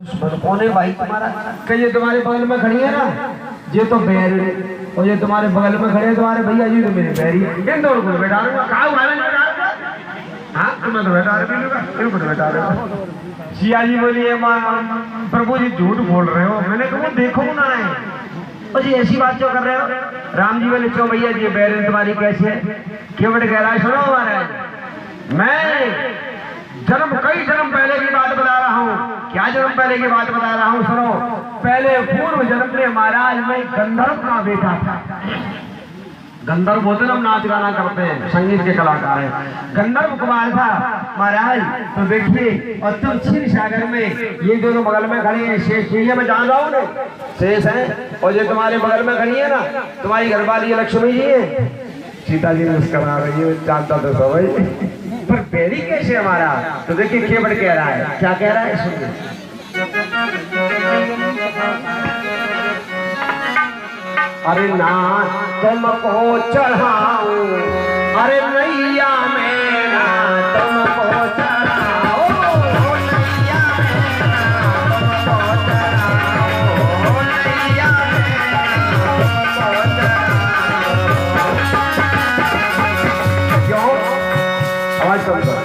कौन है भाई तुम्हारा? कि ये तुम्हारे बगल में खड़ी है ना, ये तो बैर है, और ये तुम्हारे बगल में खड़े तुम्हारे भैया जी तो मेरे बैरी। इन दोनों को बैठा दूंगा। कहा हुआ है हाँ तुम्हें तो बैठा रहे इनको तो बैठा रहे। सिया जी बोलिए प्रभु जी झूठ बोल रहे हो। मैंने कहा देखो ना है और जी ऐसी बात क्यों कर रहे हो? राम जी बोले क्यों भैया जी बैर तुम्हारी कैसी है? क्यों बेटे कह रहा है? सुनो हमारा मैं जन्म कई जन्म पहले की बात बता रहा हूँ। क्या जन्म पहले की बात बता रहा हूँ? सुनो। पहले पूर्व जन्म में महाराज में गंधर्व का बेटा था। गंधर्व होते ना, हम नाच गाना करते हैं, संगीत के कलाकार हैं। गंधर्व कुमार था महाराज। तो देखिए और तुम क्षीर सागर में ये दोनों बगल में खड़े हैं, शेष ये मैं जान रहा हूँ ना शेष है, और ये तुम्हारे बगल में खड़ी है ना तुम्हारी घरवाली लक्ष्मी जी है। सीता जी ने उसका बना रही है, जानता तो सब भाई। पर बैरी कैसे हमारा? तो देखिए केवट कह रहा है, क्या कह रहा है सुनिए। अरे ना तुमको चढ़ाऊं, अरे नैया में ना तुमको चढ़ाओ, नैया में ना तुमको चढ़ाओ, नैया में ना तुमको चढ़ाओ। क्यों? आवाज कम करो।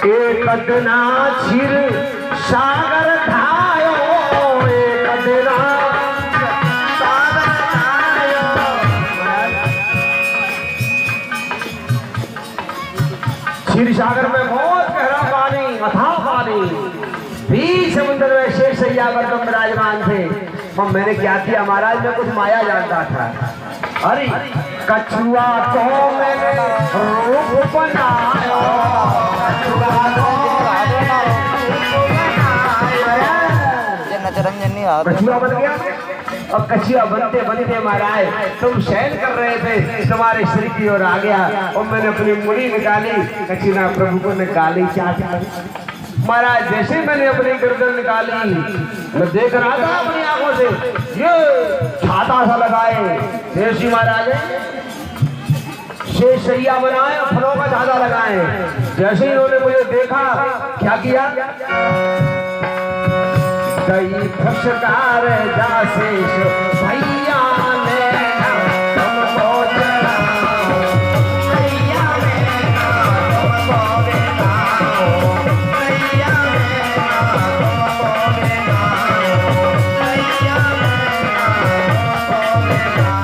एक दिना क्षीर सागर धायो, एक दिना सागर धायो। क्षीर सागर में बहुत गहरा पानी, अथाह पानी, बीच समुद्र में शेष सैया पर तुम विराजमान थे। और मैंने क्या किया महाराज? मैं कुछ माया जानता था। अरे कछुआ तो मैंने रूप बनाया, कछुआ तो कछुआ बन गया। और कछुआ बनते बनते महाराज तुम शयन कर रहे थे, तुम्हारे शरीर की ओर आ गया और मैंने अपनी मुड़ी निकाली, कछुआ प्रभु को निकाली चाट महाराज। जैसे मैंने अपनी गर्दन निकाली, मैं देख रहा था अपनी आंखों से ये छाता सा लगाए देशी महाराज शेष सैया बनाए, फलों का छाता लगाए। जैसे ही उन्होंने मुझे देखा क्या किया? दही फुसकार जा शेष भैया ने तुमको चढ़ाओ, भैया ने तुमको देखाओ, भैया ने तुमको देखाओ, भैया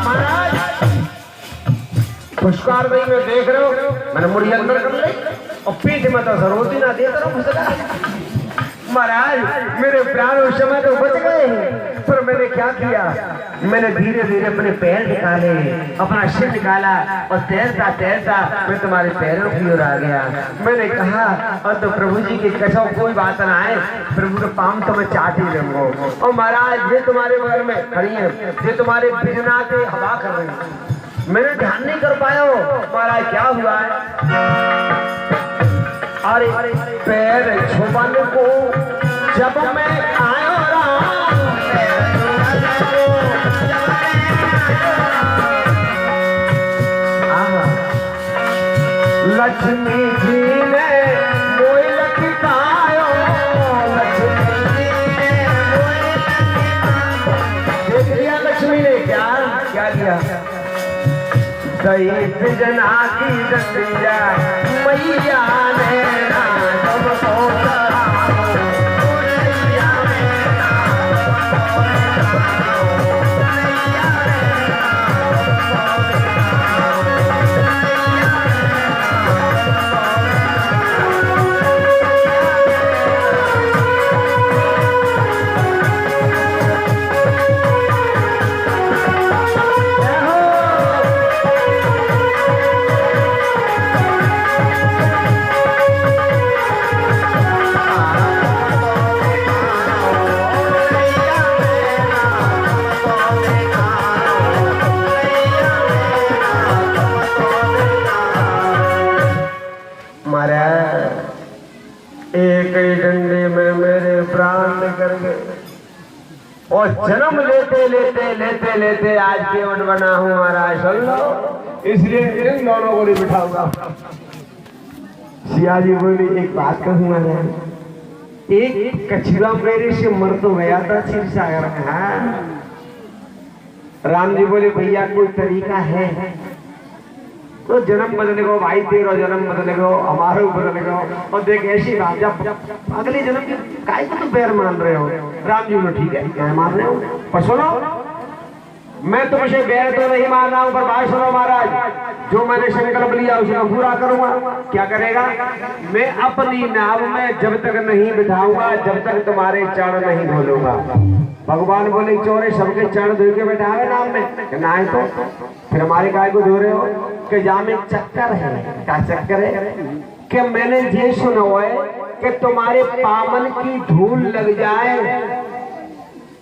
महाराज पुष्कार नहीं में देख रहे हो। मैंने मुड़ी अंदर कर ली और पीठ में तो सरोती ना देता रहो महाराज। मेरे प्राण उस समय तो बच गए, पर मैंने क्या किया? मैंने धीरे धीरे अपने पैर निकाले, अपना सिर निकाला और तैरता तैरता मैं तुम्हारे पैरों की ओर आ गया। मैंने कहा और तो प्रभु जी की कसम कोई बात ना आए, प्रभु के पाम तो मैं चाट ही लूंगा। और महाराज ये तुम्हारे बगल में खड़ी है, ये तुम्हारे बिजना के हवा कर रही है। मैंने ध्यान नहीं कर पाया महाराज क्या हुआ है। अरे पैर छुपाने को जब मैं आया लक्ष्मी जी ने मोई लखितायो, लक्ष्मी जी ने मोई लखितायो। देख लिया लक्ष्मी ने क्या क्या किया? दही बिजना की दतिया मैया ने ना तुमको चढ़ाओ, मैया ने ना तुमको चढ़ाओ, मैया ने ना तुमको चढ़ाओ, मैया एक ही डंडे में मेरे प्राण निकल गए और जन्म लेते लेते लेते लेते आज केवट बना हूँ महाराज। सुन लो, इसलिए इन दोनों को नहीं बिठाऊंगा। सिया जी बोली एक बात कहूँ मैं, एक कछुआ मेरे से मर तो गया था क्षीर सागर में। हाँ राम जी बोले भैया कोई तरीका है तो जन्म बदले गो भाई, तेरा जन्म बदले गो, हमारे बदले गो। और देख ऐसी बात, जब अगले जन्म की काय को तो बैर मान रहे हो। राम जी बोले ठीक है क्या मान रहे हो, पर सुनो मैं तुमसे बैर तो नहीं मान रहा हूं, पर बात सुनो महाराज, जो मैंने संकल्प लिया उसका पूरा करूंगा। क्या करेगा? मैं अपनी नाव में जब तक नहीं बिठाऊंगा जब तक तुम्हारे चरण नहीं धोलूंगा। भगवान बोले चोरे सबके चरण धो के बैठावे नाव में, ना है तो फिर हमारे गाय को धो रहे हो कि जामे चक्कर है। क्या चक्कर है? कि मैंने ये सुना हुआ है कि तुम्हारे पामन की धूल लग जाए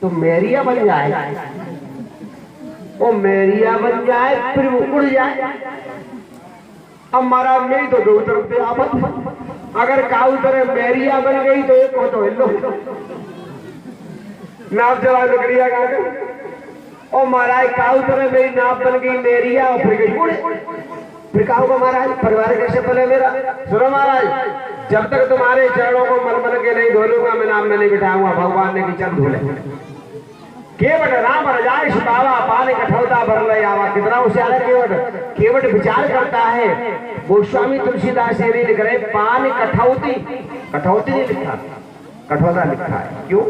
तो मेरिया बन जाए, वो मेरिया बन जाए फिर वो उड़ जाए। अब महाराज मेरी तो दो तरफ से आपत, अगर काऊ तरह मेरिया बन गई तो एक हो तो हिलो नाव चला लकड़िया गाकर। और महाराज काऊ तरह मेरी नाव बन गई मेरिया और फिर गई उड़े। फिर काऊ का महाराज परिवार कैसे पले मेरा? सुनो महाराज, जब तक तुम्हारे चरणों को मल के नहीं धोलूंगा मैं नाम में नहीं बिठाऊंगा। भगवान ने की चल धोले केवट राम रजाए सुतावा पाने कठौता भर ले आवा। कितना होशियार है केवट, केवट विचार करता है। गोस्वामी तुलसीदास ये नहीं लिख रहे पान कठौती, कठौती नहीं लिखा, कठौता लिखा है। क्यों?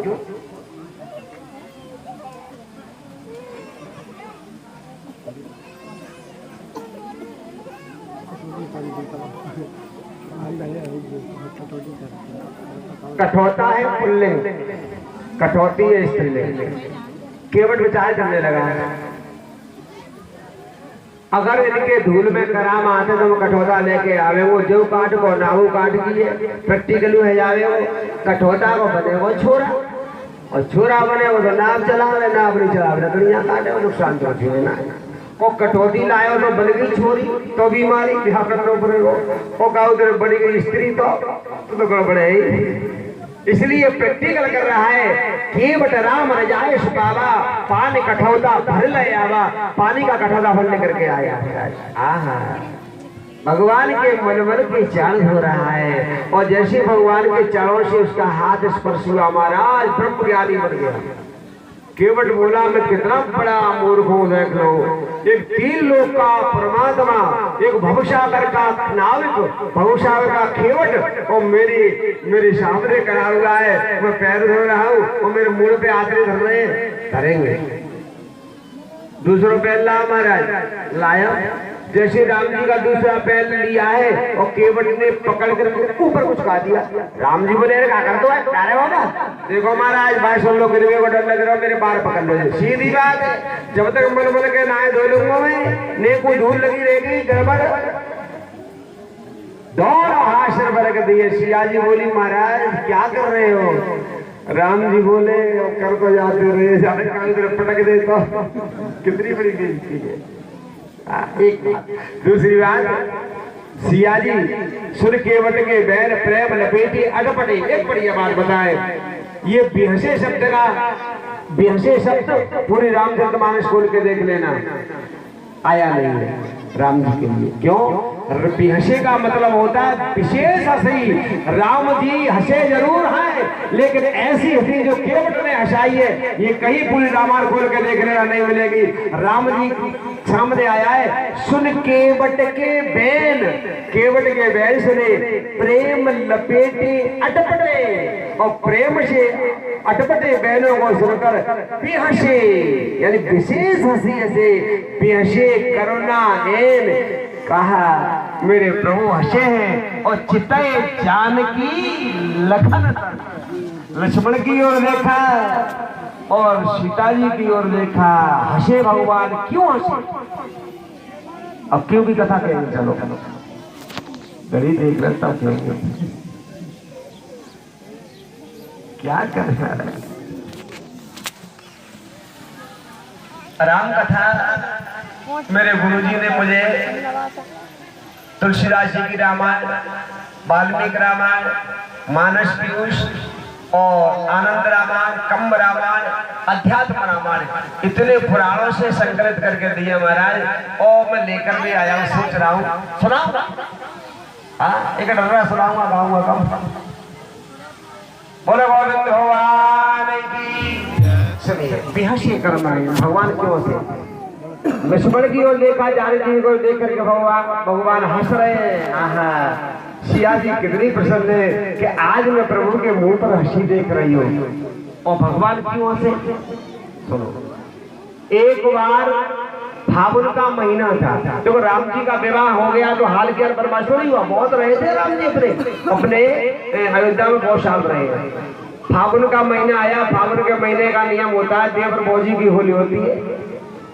कठौता है पुल्लिंग, कठौती है स्त्रीलिंग। केवट विचार करने लगा अगर इनके धूल में कराम आते तो वो कठौता लेके आवे। वो जो काट को नाहू काट की है प्रैक्टिकली है जावे। वो कठौता को बने वो छोरा और छोरा बने वो तो नाव चलावे, नाव नहीं चलावे लकड़ियां काटे वो नुकसान तो होती ना। वो कठौती लायो तो बन गई छोरी तो बीमारी क्या करना पड़ेगा। वो गाँव तरफ बनी गई स्त्री तो गड़बड़े ही। इसलिए प्रैक्टिकल कर रहा है केवट राम रजाए सुतावा पानी कठौता भर ले आवा। पानी का कठौता भरने करके आया। आहा भगवान के मनमन के चरण हो रहा है और जैसे भगवान के चरणों से उसका हाथ स्पर्श हुआ महाराज ब्रह्म ज्ञानी बन गया। केवट बोला मैं कितना बड़ा मूर्ख हूं, देख लो एक तीन लोक का परमात्मा, एक भवसागर का नाविक, भवसागर का केवट और मेरे सामने खड़ा हुआ है। मैं पैर धो रहा हूँ और मेरे मुंह पे आते धर रहे करेंगे। दूसरों पैर ला महाराज, लाया जैसे राम जी का दूसरा पैर लिया है और केवट ने पकड़ कर ऊपर कुछ खा दिया। राम जी बोले क्या कर दो है बाबा, देखो महाराज भाई सुन लो गिरवे को डर लग रहा हो मेरे बार पकड़ लो। सीधी बात है, जब तक मन बोल के नहाए धो लूंगा मैं, ने कोई धूल लगी रहेगी गड़बड़ दौड़ हाशर बरक दिए। सिया जी बोली महाराज क्या कर रहे हो? राम जी बोले कर तो जाते रहे पटक दे तो कितनी बड़ी बेइज्जती है। एक दूसरी बात सिया जी सुर केवट के बैर प्रेम लपेटी अटपटे। एक बढ़िया बात बताए, ये बिहसे शब्द का बिहसे शब्द पूरी रामचरितमानस खोल के देख लेना आया नहीं है राम जी के लिए। क्यों? बिहसे का मतलब होता है विशेष हंसी। राम जी हंसे जरूर हैं लेकिन ऐसी हंसी जो केवट ने हंसाई है ये कहीं पूरी रामायण खोल के देख लेना नहीं मिलेगी। राम जी सामने आया है सुन केवट के बैन, केवट के बैन सुने प्रेम लपेटे अटपटे और प्रेम से अटपटे बहनों को सुनकर बिहसे यानी विशेष हंसी हंसे बिहसे करुणा एन कहा मेरे प्रभु हंसे हैं और चितय जानकी लखन लक्ष्मण की ओर देखा और सीता जी की ओर देखा। हंसे भगवान, क्यों हंसे? अब क्यों की कथा कहेंगे, चलो गरीब देख लेता कहेंगे क्या करना। राम कथा मेरे गुरुजी ने मुझे तुलसीदास जी की रामायण, वाल्मीकि रामायण, मानस पीयूष और आनंद रामायण, कंब रामायण, अध्यात्म रामायण इतने पुराणों से संकलित करके दिए महाराज। और मैं लेकर भी आया हूँ, सोच रहा हूँ सुनाऊंगा। हाँ एक डर्रा सुनाऊंगा, गाऊंगा कम बोले गोविंद भगवान की। सुनिए बेहसी करना है भगवान क्यों से लक्ष्मण की ओर देखा जानकी जी को देख करके भगवान हंस रहे हैं। आहा सिया जी कितनी प्रसन्न है कि आज मैं प्रभु के मुंह पर हंसी देख रही हूँ। और भगवान क्यों हंसे सुनो। एक बार फागुन का महीना था, देखो राम जी का विवाह हो गया तो हाल के बर्बाद नहीं हुआ, बहुत रहे थे राम जी अपने अयोध्या में बहुत साल रहे। फागुन का महीना आया, फागुन के महीने का नियम होता है देवर भौजी की होली होती है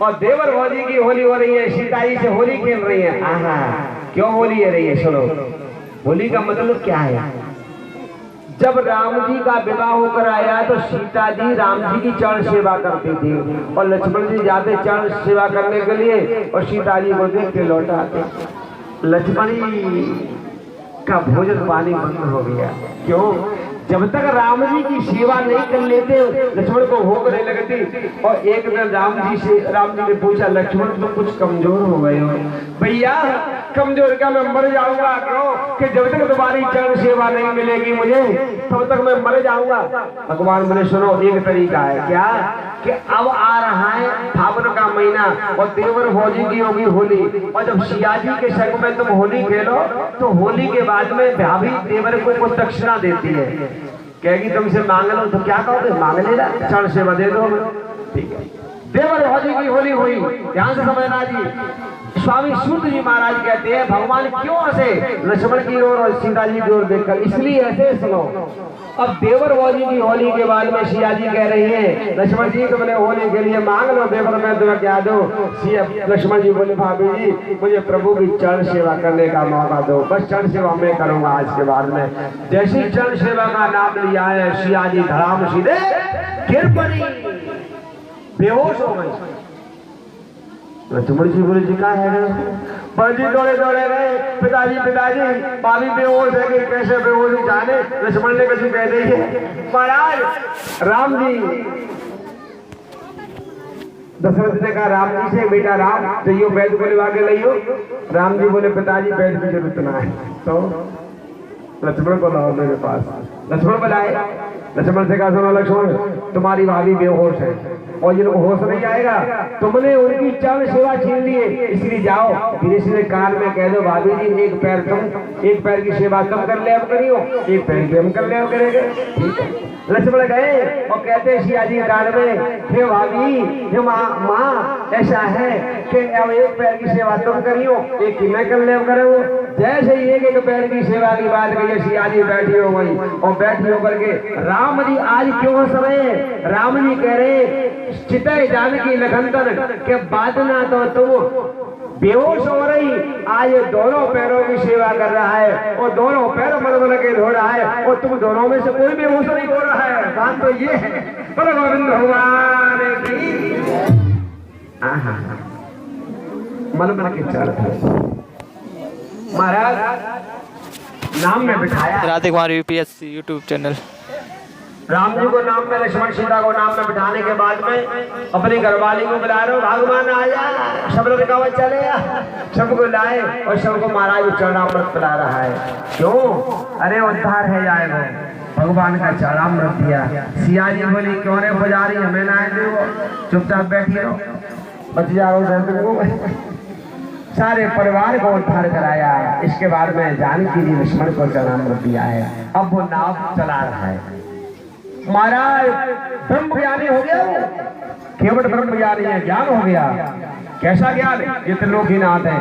और देवर भौजी की होली हो रही है, सीता जी से होली खेल रही है। आहा क्यों होली है रही है सुनो। होली का मतलब क्या है, जब राम जी का विवाह होकर आया तो सीता जी राम जी की चरण सेवा करती थी और लक्ष्मण जी जाते चरण सेवा करने के लिए और सीता जी को देख के लौट आते। लक्ष्मण जी का भोजन पानी बंद हो गया। क्यों? जब तक राम जी की सेवा नहीं कर लेते लक्ष्मण को भूख नहीं लगती। और एक दिन राम जी ने पूछा लक्ष्मण तुम कुछ कमजोर हो गए हो। भैया कमजोर क्या, मैं मर जाऊंगा। क्यों? कि जब तक तुम्हारी चरण सेवा नहीं मिलेगी मुझे तब तक मैं मर जाऊंगा। भगवान बोले सुनो एक तरीका है क्या कि अब आ रहा है फागुन का महीना और देवर भौजी की होगी होली और जब सिया जी के संग में तुम होली खेलो तो होली के बाद में भाभी देवर को कुछ दक्षिणा देती है, कहेगी तुमसे मांग लो तो क्या कहोगे, मांग लेना चरण सेवा दे दो। ठीक है देवर भौजी की होली हुई। ध्यान से समझना जी। स्वामी सूत जी महाराज कहते हैं भगवान क्यों हंसे लक्ष्मण की ओर और सीता जी की ओर देखकर, इसलिए ऐसे सुनो। अब देवर भौजी की होली के बाद में सिया जी कह रही है लक्ष्मण जी तुमने होली के लिए मांग लो देवर मैं तुम्हें क्या दो। लक्ष्मण जी बोले भाभी जी मुझे प्रभु की चरण सेवा करने का मौका दो, बस चरण सेवा मैं करूंगा आज के बाद में। जैसी चरण सेवा का नाम लिया है सिया जी धड़ाम सीधे गिर पड़ी, बेहोश हो गई। लक्ष्मण जी बोले जी क्या है, बाजी दौड़े दौड़े गए पिताजी भाभी बेहोश है कि कैसे बेहोश जाने। लक्ष्मण ने कुछ कह दी है महाराज राम जी। दशरथ ने कहा राम जी से बेटा राम जइयो बैठ को लिवा के लियो। राम जी बोले पिताजी बैठ की जरूरत ना है तो लक्ष्मण को लाओ मेरे पास। लक्ष्मण बुलाए। लक्ष्मण से कहा सुनो लक्ष्मण तुम्हारी भाभी बेहोश है और जिनको होश नहीं आएगा तुमने उनकी चरण सेवा छीन ली है, इसलिए जाओ धीरे धीरे कान में कह दो भाभी जी एक पैर की सेवा तुम कर ले अब करियो, एक पैर की हम कर ले अब करेंगे। ठीक है लक्ष्मण गए और कहते सिया जी कान में हे भाभी हे माँ ऐसा है कि अब एक पैर की सेवा तुम करियो एक की मैं कर ले अब करो। जैसे ही एक पैर की सेवा की बात कही सिया जी बैठी हो गई और बैठी होकर के राम जी आज क्यों समय राम जी कह रहे चितय जानकी लखनतन के बाजना तो तुम बेहोश हो रही, आज दोनों पैरों की सेवा कर रहा है और दोनों पैर मन के धो रहा है और तुम दोनों में से कोई बेहोश नहीं हो रहा है। बात तो ये है पर गोविंद भगवान की मन के चल महाराज नाम में बिठाया Radhe Kumar UPSC YouTube channel. Ram ji को नाम में लक्ष्मण सीता को नाम में बिठाने के बाद में अपनी घरवाली को बुला रहे हो भगवान आया सब लोग कहा चले सबको लाए और सबको महाराज चरणामृत पिला रहा है। क्यों? अरे उद्धार है जाएगा भगवान का चरणामृत दिया। सिया जी बोली क्यों रे पुजारी हमें ना दे चुपचाप बैठी रहो बच जाओ। सारे परिवार को उद्धार कराया। इसके बाद में जानकी जी लक्ष्मण को चरणामृत दिया है। अब वो नाव चला रहा है। महाराज ब्रह्म ज्ञानी हो गया, केवल ब्रह्म ज्ञानी है, ज्ञान हो गया। कैसा ज्ञान? त्रिलोकीनाथ है।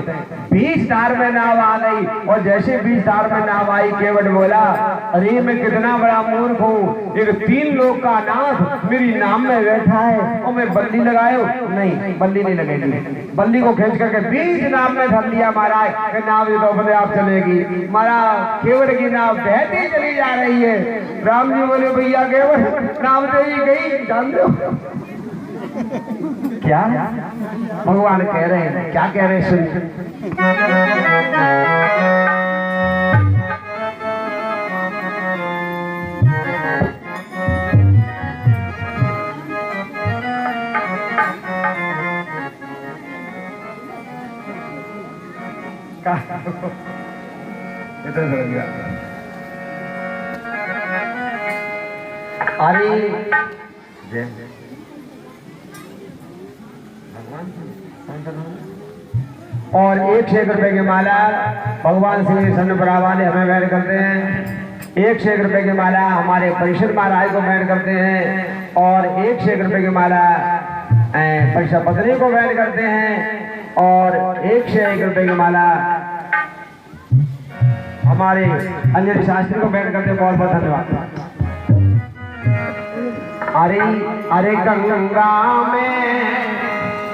बीच धार में नाव आ गई और जैसे बीच धार में नाव आई केवट बोला अरे मैं कितना बड़ा मूर्ख हूँ, एक 3 लोक का नाथ मेरी नाम में बैठा है और मैं बल्ली लगायो नहीं, बल्ली नहीं लगेगी। बल्ली को खींच करके बीच नाव में धर लिया महाराज, नाव ये तो अपने आप चलेगी। महाराज केवट की नाव बहती चली जा रही है। राम जी बोले भैया केवट नाव तो ही गई जान दो। क्या भगवान कह रहे हैं, क्या कह रहे हैं सुन। अरे और 1 रुपए की माला भगवान श्री सन्नपरा वाले हमें भेंट करते हैं। 1 रुपए की माला हमारे परिषद महाराज को भेंट करते हैं और 1 रुपए की माला परिषद पत्नी को भेंट करते हैं और 1 रुपए की माला हमारे अंजलि शास्त्री को भेंट करते हैं। बहुत बहुत धन्यवाद। अरे अरे गंगा में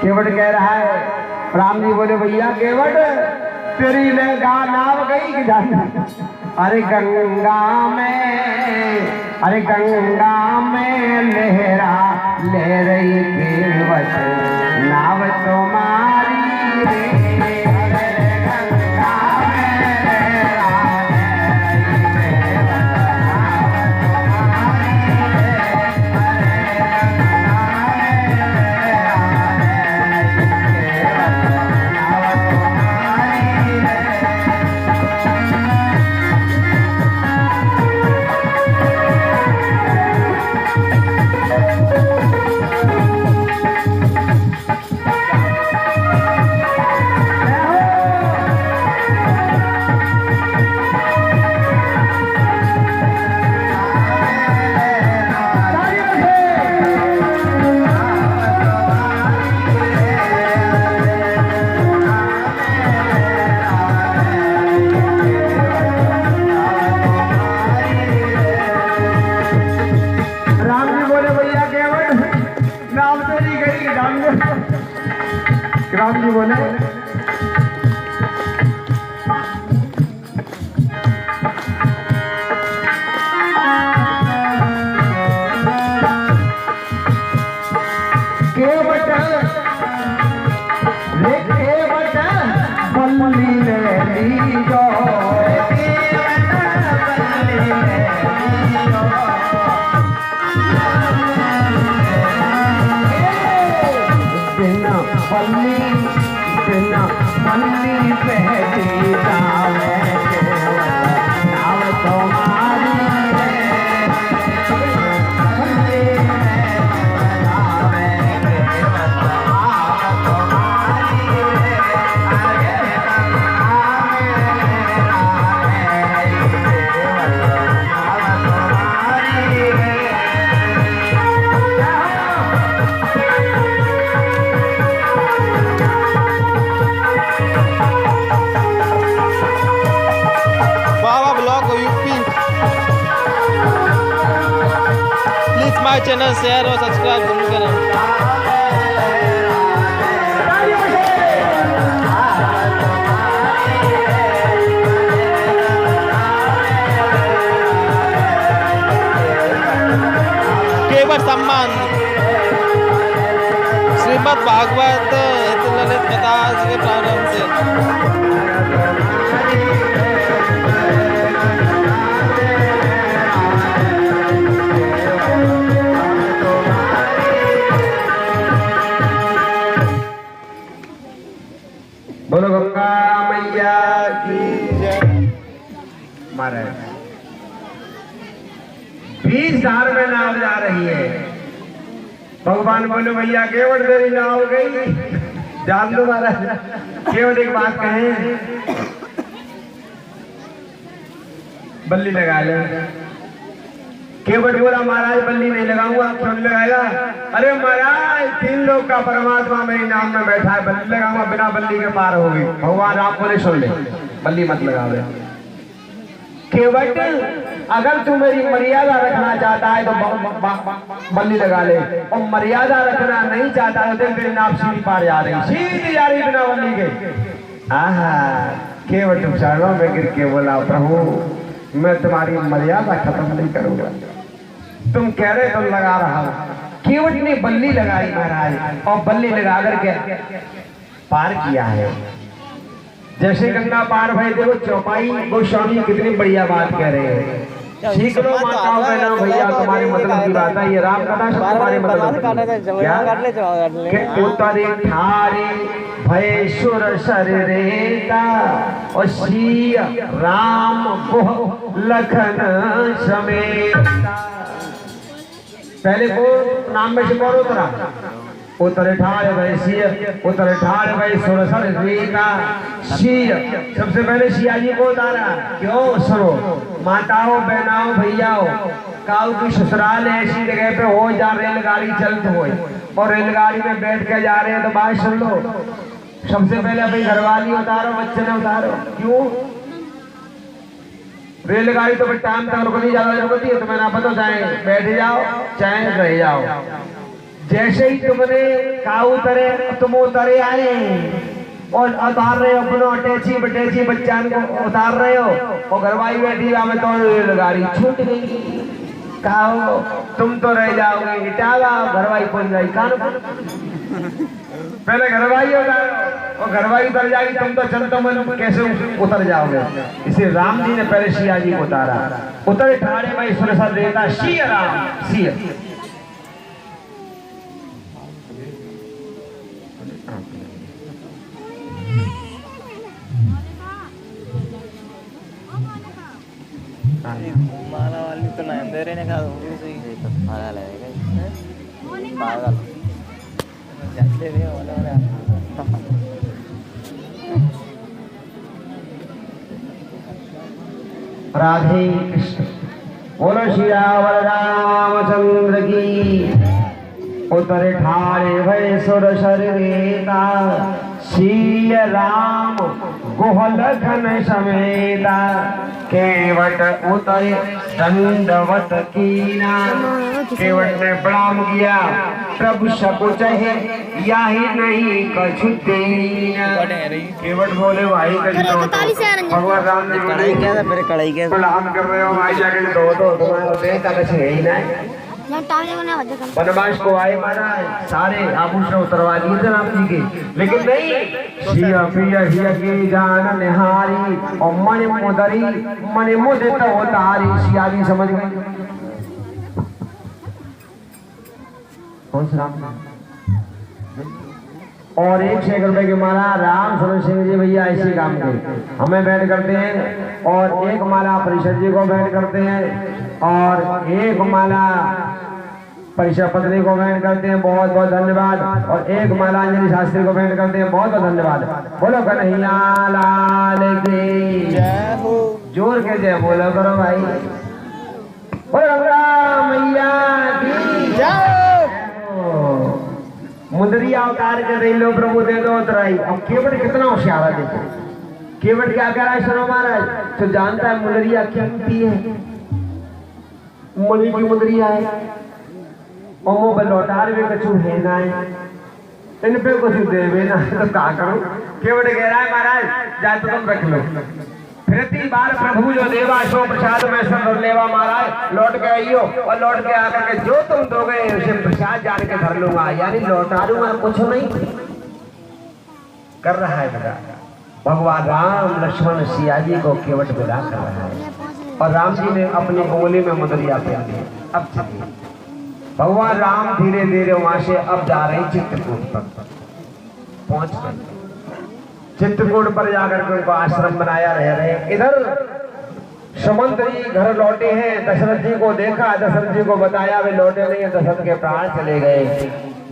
केवट कह रहा है, राम जी बोले भैया केवट तेरी लहंगा नाव गई कि जान। अरे गंगा में लहरा ले रही केवट नाव तुम्हारी राम जी बोले केवट बल्ली ले लीजो पल्ली बहती जावे नाव तुम्हारी माय चैनल शेयर और सब्सक्राइब जरूर करें। केवट सम्मान श्रीमद् भागवत ललित कथा के प्रारंभ से बोलो गंगा मैया की जय। महाराज 20 धार में नाव जा रही है। भगवान बोले भैया केवट तेरी नाव गई जान दो महाराज। केवट एक बात कहें, बल्ली लगा ले। केवट बोला महाराज बल्ली नहीं लगाऊंगा। क्यों नहीं लगाएगा? अरे महाराज 3 लोग का परमात्मा मेरी नाम में बैठा है, बल्ली लगाऊंगा बिना बल्ली के पार होगी। भगवान आप बोले सुन ले, बल्ली मत लगावे। केवट अगर तू मेरी मर्यादा रखना चाहता है तो बल्ली लगा ले, और मर्यादा रखना नहीं चाहता तो देख तेरी नाव सीधी पार जा रही, सीधी जा रही बिना बल्ली के। आहा केवट चरणों में गिर के बोला प्रभु मैं तुम्हारी मर्यादा खत्म नहीं करूंगा, तुम कह रहे तो लगा रहा हूं। केवट ने बल्ली लगाई महाराज, और बल्ली लगा करके पार किया है। जैसे गंगा पार भाई देखो चौपाई गोस्वामी कितनी बढ़िया बात कह रहे हैं। सीख लो माताओं बहनों भैया तुम्हारे मतलब की बात है, ये राम कथा तुम्हारे मतलब क्या उतरे थारे भय सुर शरीरेता और सिया राम को लखन समेता। पहले को नाम में से कौन उतरा? उतरे ठाड़ भाई सिय, उतरे ठाड़ भाई सुरसर रेता सिय। सबसे पहले सिया जी को उतारा। क्यों? सुनो, माताओं बहनाओं भैयाओं, काऊ की ससुराल ऐसी जगह पे हो जहाँ रेलगाड़ी चलती हो और रेलगाड़ी में बैठ के जा रहे हैं तो बात सुन लो। सबसे पहले अपनी घरवाली उतारो, बच्चे ने उतारो। क्यों? रेलगाड़ी तो टाइम तक रुकती, ज्यादा रुकती है, तुम्हें ना पता, चाहे बैठ जाओ चाहे रह जाओ। जैसे ही तुमने काऊ उतरे, तुम उतरे आए और उतार रहे हो अपनो अटैची बटेची बच्चा को उतार रहे हो और घरवाली बैठी हमें तो रेलगाड़ी छूट गई। काऊ तुम तो रह जाओगे, इटावा घरवाली पहुंच जाएगी कान। पहले घरवाली उतारो और घरवाली उतर जाएगी, तुम तो चलते मन कैसे उतर जाओगे। इसे राम जी ने पहले सिया जी को उतारा। उतरे ठाड़े भाई सुरसर देता सिया राम सिया। माला वाली तो ना अंदर ने खा दूंगी सही तो माला लगेगा पागल जाते भी वाला राधे कृष्ण। बोलो श्री रामचंद्र की। उतरे ठाड़े भय सुरसर रेता सिय राम गुहल घन समेता। केवट उतरे दंडवत कीना। केवट ने प्रणाम किया, प्रभु सकुच है या ही नहीं कछु देना। केवट बोले भाई भगवान राम जी कढ़ाई क्या था मेरे कढ़ाई क्या प्रणाम कर रहे हो भाई, जाके दो तुम्हारे कलश है ही ना। वनवास को आए महाराज, सारे आभूषण उतरवा दिए थे राम जी के, लेकिन नहीं। सिया पिया हिया की जान निहारी और मन मुदरी मन मुदित उतारी। सिया जी समझ गए कौन सा राम। और 1 रुपए के माला राम शरण सिंह जी भैया ऐसे काम के हमें भेंट करते हैं, और 1 माला परिषद जी को भेंट करते हैं, और 1 माला परिषद पत्नी को भेंट करते हैं, बहुत बहुत धन्यवाद। और 1 माला अंजलि शास्त्री को भेंट करते हैं, बहुत बहुत धन्यवाद। बोलो कन्हैया लाल की जय हो। जोर के जय बोलो करो भाई। बोलो गंगा मैया की जय। मुंदरी अवतार कर रही लो प्रभु दे दो उतराई। अब केवट कितना होशियार है देखो। केवट क्या कह रहा है सुनो महाराज, तो जानता है मुंदरिया क्या होती है? मणि की मुंदरिया है और वो लौटार भी कछु है ना, इन पे कुछ देवे ना, तो क्या करूं? केवट कह रहा है महाराज जाए तो तुम रख लो। फिरती बार प्रभु जो देवा सो प्रसाद में सब लेवा। महाराज लौट के आइयो और लौट के आकर के जो तुम दोगे उसे प्रसाद जान के धर लूंगा, यानी लौटा दूंगा, कुछ नहीं कर रहा है बेटा। भगवान राम लक्ष्मण सिया जी को केवट विदा कर रहा है और राम जी ने अपनी उंगली में मुद्रिया पहन दी। अब चलिए भगवान राम धीरे धीरे वहां से अब जा रहे हैं चित्रकूट पर पहुंच गए। चित्रकूट पर जाकर के उनको आश्रम बनाया रह रहे। इधर सुमंत जी घर लौटे हैं, दशरथ जी को देखा, दशरथ जी को बताया, वे लौटे नहीं है, दशरथ के प्राण चले गए।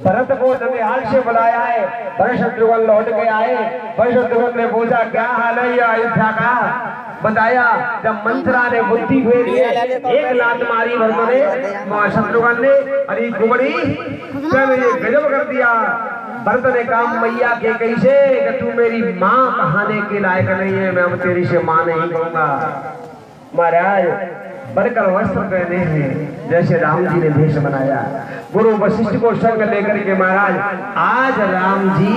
भरत को ननिहाल से बुलाया है, भरत शत्रुघ्न लौट के आए। भरत शत्रुघ्न ने पूछा क्या हाल है ये अयोध्या का, बताया। जब मंत्रा ने बुद्धि फेरी है, 1 लात मारी भरत ने, शत्रुघ्न ने, अरे कुबड़ी ये गजब कर दिया। भरत ने कहा मैया के कैसे कि तू मेरी माँ कहाने के लायक नहीं है, मैं अब तेरी से माँ नहीं कहूंगा। महाराज बरकर वस्त्र पहने हैं जैसे राम जी ने भेष बनाया। गुरु वशिष्ठ को संग लेकर के महाराज आज राम जी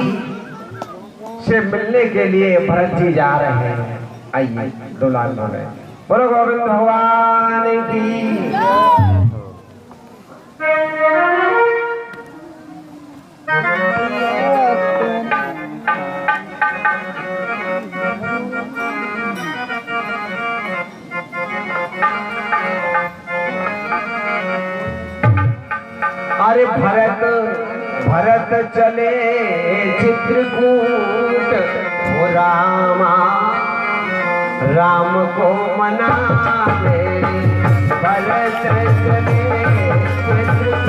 से मिलने के लिए भरत जी जा रहे हैं। आइए दो लाल बोले बोलो गोविंद भगवान की। अरे भरत भरत चले चित्रकूट, वो रामा राम को मना ले। भरत चले चित्रकूट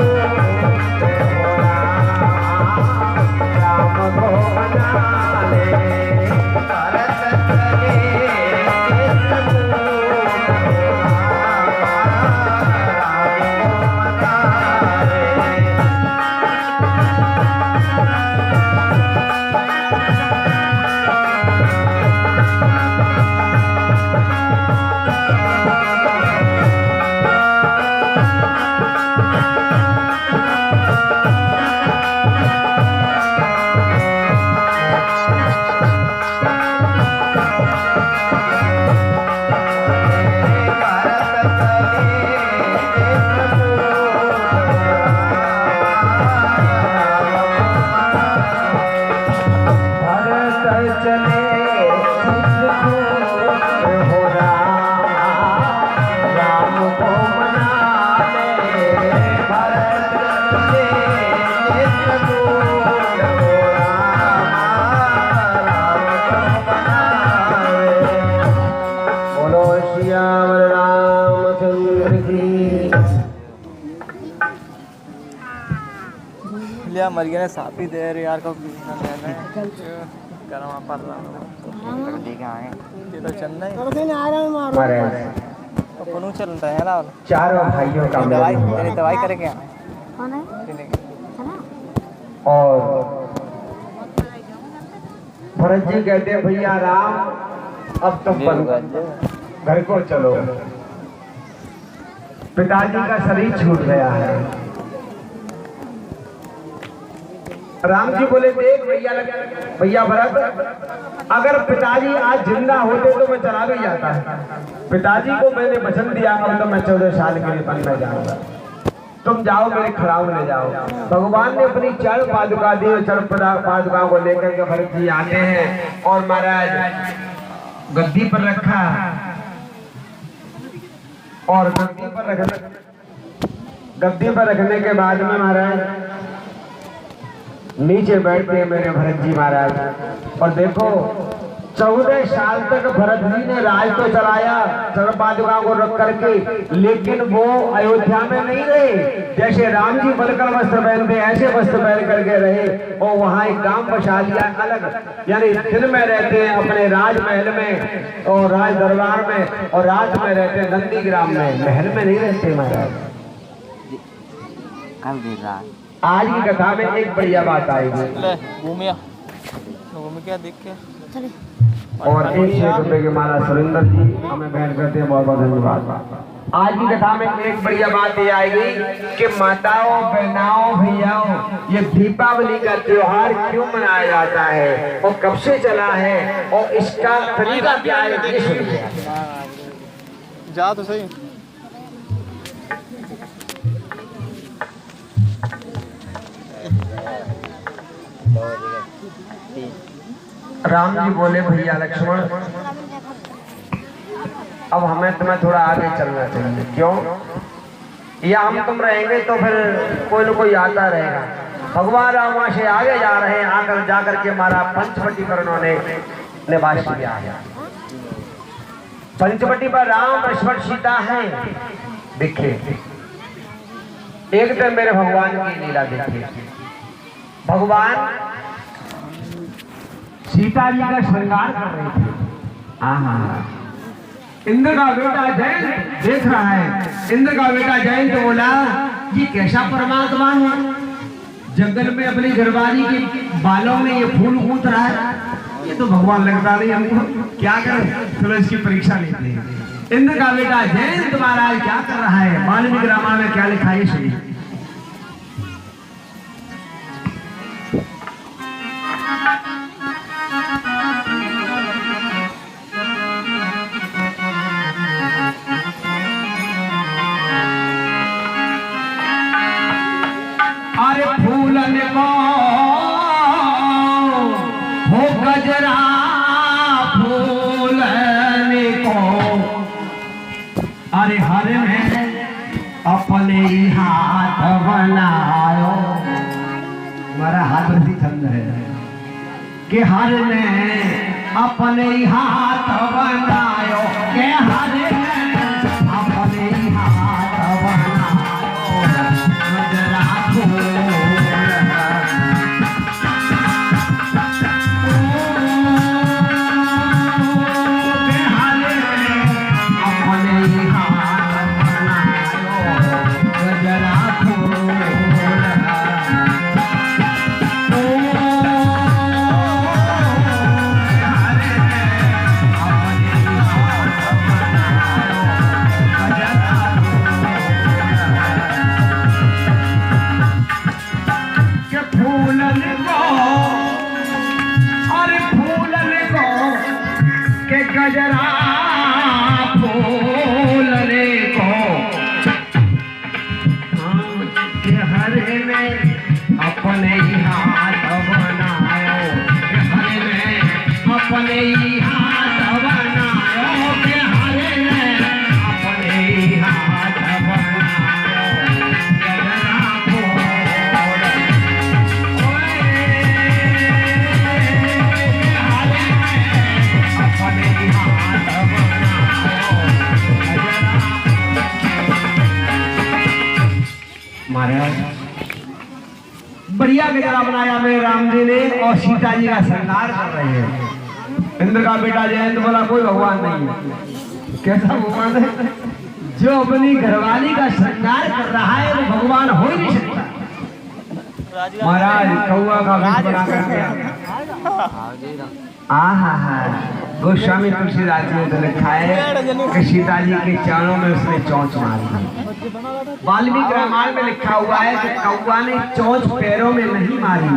बोलो श्याम रामचंद्र की। लिया मर गया साफी दे रे यार को गरमा पड़ रहा ये तो चेन्नई कौन चलता है ना चारों भाइयों का दवाई मिलन हुआ। तेरी दवाई करे क्या कौन है? और भरत जी कहते हैं भैया राम अब तुम घर को चलो, पिताजी का शरीर छूट गया है। राम जी बोले देख भैया भरत, अगर पिताजी आज जिंदा होते तो मैं चला भी जाता है। पिताजी को मैंने वचन दिया अब तो मैं 14 साल के लिए बनना जाऊंगा। तुम जाओ मेरे खड़ाऊ ले जाओ। भगवान ने अपनी चरण पादुका दी, चरण पादुका को लेकर के भरत जी आते हैं और महाराज गद्दी पर रखा और गद्दी पर रखने के बाद में महाराज नीचे बैठते हैं मेरे भरत जी महाराज। और देखो 14 साल तक भरत जी ने राज तो चलाया चरण पादुका को रख करके, लेकिन वो अयोध्या में नहीं रहे। जैसे राम जी बलकर वस्त्र पहनते ऐसे वस्त्र पहन करके रहे और वहाँ एक गांव बसा लिया अलग, यानी दिन में रहते हैं अपने राजमहल में और राज दरबार में, और रात में रहते हैं नंदीग्राम में, महल में नहीं रहते महाराज। आज की कथा में एक बढ़िया बात आएगी घूम क्या देख के और 1 रुपए की माला सुरेंद्र जी हमें बहन करते हैं, बहुत बहुत धन्यवाद। आज की कथा में एक बढ़िया बात ये आएगी कि माताओं बहनाओं भैयाओं ये दीपावली का त्योहार क्यों मनाया जाता है और कब से चला है और इसका तरीका क्या है ये सुनिए। जा तो सही राम जी बोले भैया लक्ष्मण अब हमें तुम्हें थोड़ा आगे चलना चाहिए। क्यों? या हम तुम रहेंगे तो फिर कोई न कोई आता रहेगा। भगवान राम वहां से आगे जा रहे हैं, आकर जाकर के हमारा पंचवटी पर उन्होंने निवास किया है। पंचवटी पर राम लक्ष्मण सीता है दिखे। एक दिन मेरे भगवान की लीला देखिए। भगवान सीता जी का श्रृंगार कर रहे थे। इंद्र का बेटा जयंत देख रहा है। इंद्र का बेटा जयंत बोला ये कैसा परमात्मा है, जंगल में अपनी घरवाली के बालों में ये फूल कूद रहा है, ये तो भगवान लगता नहीं हमको, क्या करें, चलो इसकी परीक्षा लेते हैं। इंद्र का बेटा जयंत महाराज क्या कर रहा है, वाल्मीकि रामायण में क्या लिखा है सुनिए। अरे फूलन को हो गजरा फूलन को, अरे हर में अपने हाथ बनायो। हमारा हाथ रसी छंद है कि हर ने अपने हाथ बनायो, के हर ने अपने हाथ बनायो गजरा फूल। गजरा फूलने को हरे ने अपने ही हाथ बनायो, हरे ने अपने ही हाथ बनायो, हरे ने अपने ही हाथ बनायो गजरा फूल। महाराज बढ़िया गजरा बनाया मेरे राम जी ने और सीता जी का श्रृंगार कर रहे हैं। इंद्र का बेटा जयंत बोला कोई भगवान नहीं है। कैसा भगवान है? जो अपनी घरवाली का श्रृंगार कर रहा है वो भगवान हो ही नहीं सकता। महाराज कौआ का वेश बना करके गोस्वामी तुलसीदास जी ने तो लिखा है कि सीता जी के चरणों में उसने चोंच मारी। वाल्मीकि रामायण में लिखा हुआ है कि कौआ ने चोंच पैरों में नहीं मारी,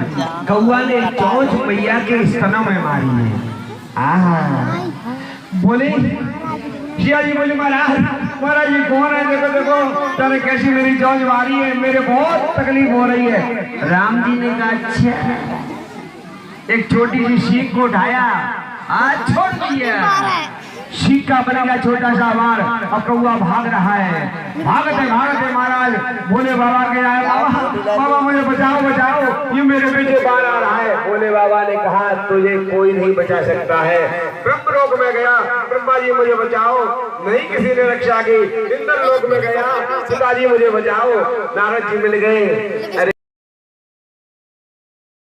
कौआ ने चोंच मैया के स्तनों में मारी है। बोले जिया जी बोले महाराज ये कौन है? देखो देखो तूने कैसी मेरी चोंच मारी है, मेरे बहुत तकलीफ हो रही है। राम जी ने कहा अच्छा, एक छोटी सी सीख को उठाया, आज छोड़ दिया, सीख का बनेगा छोटा सा वार और कौआ भाग रहा है। भागते भागते महाराज भोले बाबा के आए, बाबा मुझे बचाओ बचाओ, ये मेरे पीछे बाढ़ आ रहा है। भोले बाबा ने कहा तुझे कोई नहीं बचा सकता है। ब्रह्म लोक में गया, ब्रह्मा जी मुझे बचाओ, नहीं किसी ने रक्षा की। इंद्र लोक में गया, सीता जी मुझे बचाओ, नारद जी मिल गए। अरे